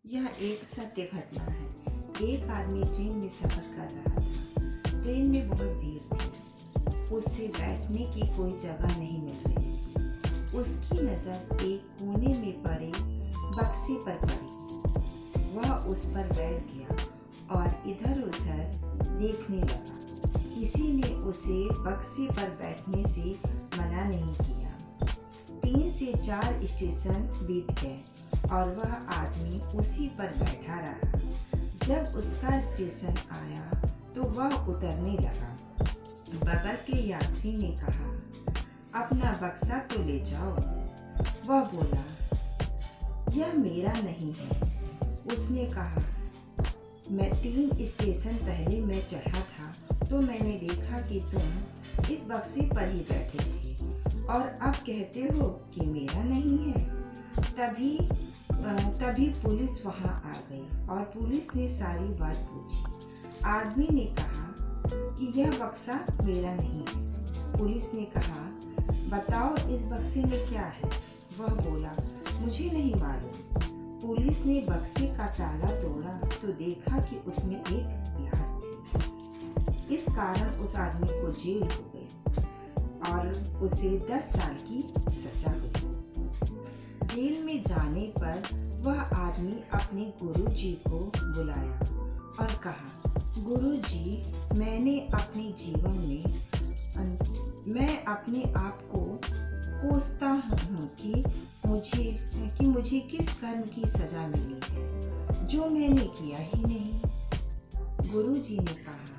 यह एक सत्य घटना है। एक आदमी ट्रेन में सफर कर रहा था। ट्रेन में बहुत भीड़ थी। उसे बैठने की कोई जगह नहीं मिल रही थी। उसकी नज़र एक कोने में पड़े बक्से पर पड़ी। वह उस पर बैठ गया और इधर उधर देखने लगा। किसी ने उसे बक्से पर बैठने से मना नहीं किया। 3 से 4 स्टेशन बीत गए और वह आदमी उसी पर बैठा रहा। जब उसका स्टेशन आया तो वह उतरने लगा। बगल के यात्री ने कहा, अपना बक्सा तो ले जाओ। वह बोला, यह मेरा नहीं है। उसने कहा, मैं 3 स्टेशन पहले मैं चढ़ा था तो मैंने देखा कि तुम इस बक्से पर ही बैठे थे और अब कहते हो कि मेरा नहीं है। तभी पुलिस वहां आ गई और पुलिस ने सारी बात पूछी। आदमी ने कहा कि यह बक्सा मेरा नहीं है। पुलिस ने कहा, बताओ इस बक्से में क्या है। वह बोला, मुझे नहीं मालूम। पुलिस ने बक्से का ताला तोड़ा तो देखा कि उसमें एक लाश थी। इस कारण उस आदमी को जेल हो गई और उसे 10 साल की सजा हुई। जेल में जाने पर वह आदमी अपने गुरुजी को बुलाया और कहा, गुरुजी, मैं अपने आप को कोसता हूँ कि मुझे किस कर्म की सजा मिली है जो मैंने किया ही नहीं। गुरुजी ने कहा,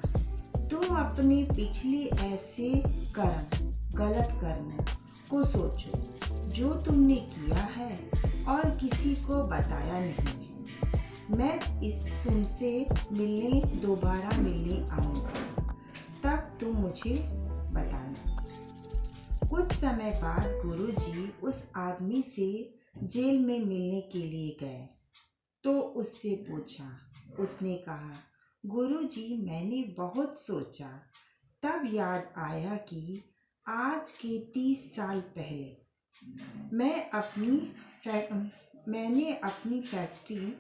तुम अपने पिछले ऐसे गलत कर्म को सोचो जो तुमने किया है और किसी को बताया नहीं है। मैं तुमसे दोबारा मिलने आऊँगा, तब तुम मुझे बताना। कुछ समय बाद गुरुजी उस आदमी से जेल में मिलने के लिए गए तो उससे पूछा। उसने कहा, गुरुजी, मैंने बहुत सोचा, तब याद आया कि आज के 30 साल पहले मैंने अपनी फैक्ट्री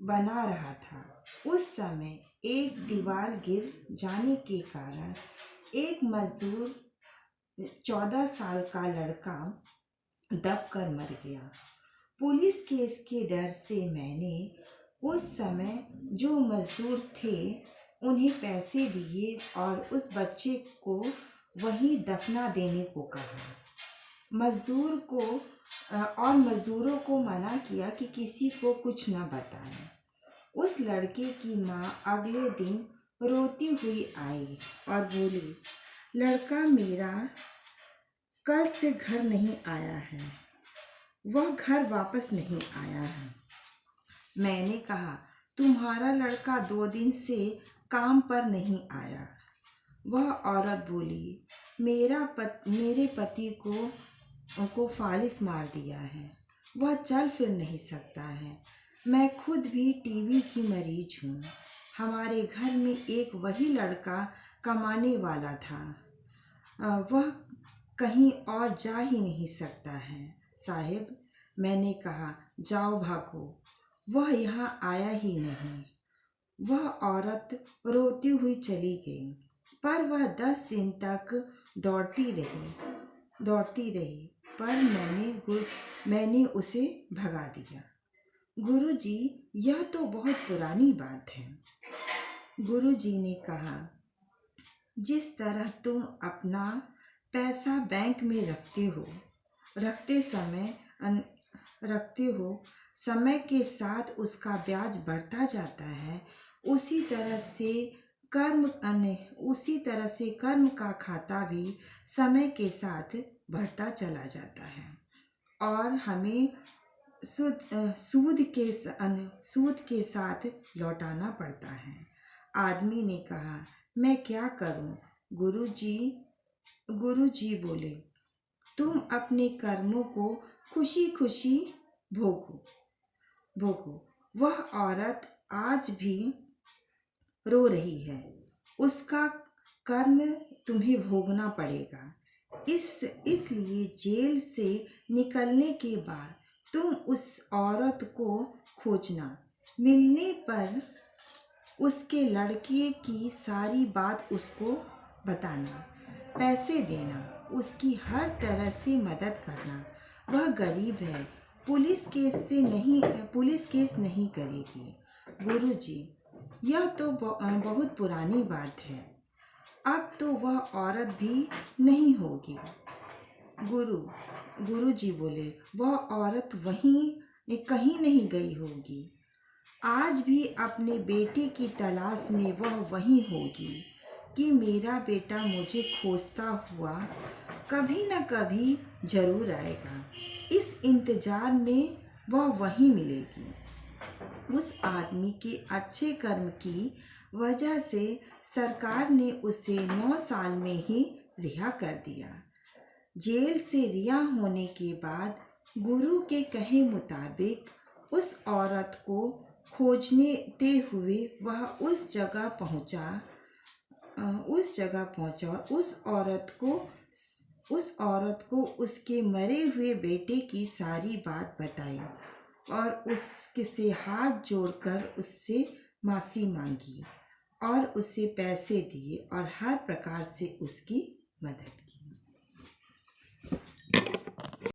बना रहा था। उस समय एक दीवार गिर जाने के कारण एक मजदूर 14 साल का लड़का दबकर मर गया। पुलिस केस के डर से मैंने उस समय जो मजदूर थे उन्हें पैसे दिए और उस बच्चे को वहीं दफना देने को कहा। मजदूरों को मना किया कि किसी को कुछ न बताएं। उस लड़के की माँ अगले दिन रोती हुई आई और बोली, लड़का मेरा कल से घर नहीं आया है। वह घर वापस नहीं आया है। मैंने कहा, तुम्हारा लड़का 2 दिन से काम पर नहीं आया। वह औरत बोली, मेरे पति को फालिस मार दिया है। वह चल फिर नहीं सकता है। मैं खुद भी टीबी की मरीज हूँ। हमारे घर में एक वही लड़का कमाने वाला था। वह कहीं और जा ही नहीं सकता है। साहब, मैंने कहा, जाओ भागो। वह यहाँ आया ही नहीं। वह औरत रोती हुई चली गई, पर वह 10 दिन तक दौड़ती रही, पर मैंने उसे भगा दिया। गुरुजी, यह तो बहुत पुरानी बात है। गुरुजी ने कहा, जिस तरह तुम अपना पैसा बैंक में रखते हो, समय के साथ उसका ब्याज बढ़ता जाता है, उसी तरह से कर्म का खाता भी समय के साथ बढ़ता चला जाता है और हमें सूद के साथ लौटाना पड़ता है। आदमी ने कहा, मैं क्या करूं? गुरुजी बोले, तुम अपने कर्मों को खुशी खुशी भोगो। वह औरत आज भी रो रही है। उसका कर्म तुम्हें भोगना पड़ेगा। इसलिए जेल से निकलने के बाद तुम उस औरत को खोजना, मिलने पर उसके लड़के की सारी बात उसको बताना, पैसे देना, उसकी हर तरह से मदद करना। वह गरीब है, पुलिस केस नहीं करेगी। गुरुजी, यह तो बहुत पुरानी बात है, अब तो वह औरत भी नहीं होगी। गुरुजी बोले, वह औरत कहीं नहीं गई होगी। आज भी अपने बेटे की तलाश में वह वहीं होगी कि मेरा बेटा मुझे खोजता हुआ कभी न कभी जरूर आएगा। इस इंतजार में वह वहीं मिलेगी। उस आदमी के अच्छे कर्म की वजह से सरकार ने उसे 9 साल में ही रिहा कर दिया। जेल से रिहा होने के बाद गुरु के कहे मुताबिक उस औरत को खोजते हुए वह उस जगह पहुंचा और उस औरत को उसके मरे हुए बेटे की सारी बात बताई और उससे हाथ जोड़कर उससे माफ़ी मांगी और उसे पैसे दिए और हर प्रकार से उसकी मदद की।